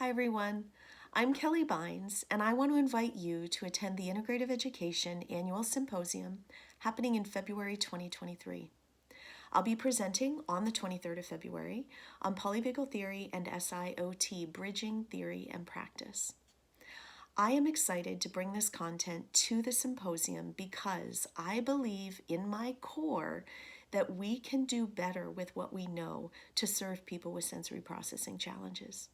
Hi everyone, I'm Kelly Bynes and I want to invite you to attend the Integrative Education Annual Symposium happening in February 2023. I'll be presenting on the 23rd of February on Polyvagal Theory and SIOT Bridging Theory and Practice. I am excited to bring this content to the symposium because I believe in my core that we can do better with what we know to serve people with sensory processing challenges.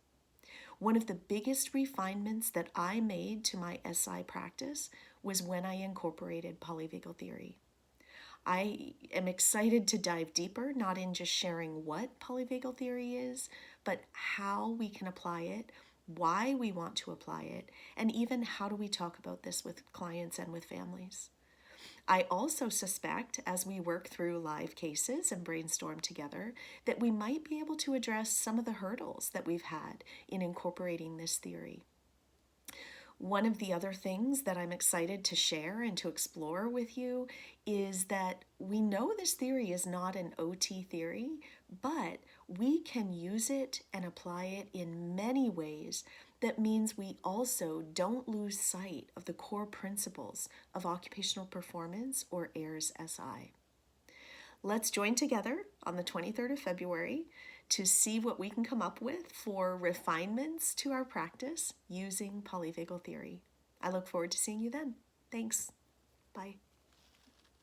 One of the biggest refinements that I made to my SI practice was when I incorporated polyvagal theory. I am excited to dive deeper, not in just sharing what polyvagal theory is, but how we can apply it, why we want to apply it, and even how do we talk about this with clients and with families. I also suspect, as we work through live cases and brainstorm together, that we might be able to address some of the hurdles that we've had in incorporating this theory. One of the other things that I'm excited to share and to explore with you is that we know this theory is not an OT theory, but we can use it and apply it in many ways. That means we also don't lose sight of the core principles of occupational performance or AIRS SI. Let's join together on the 23rd of February to see what we can come up with for refinements to our practice using polyvagal theory. I look forward to seeing you then. Thanks. Bye.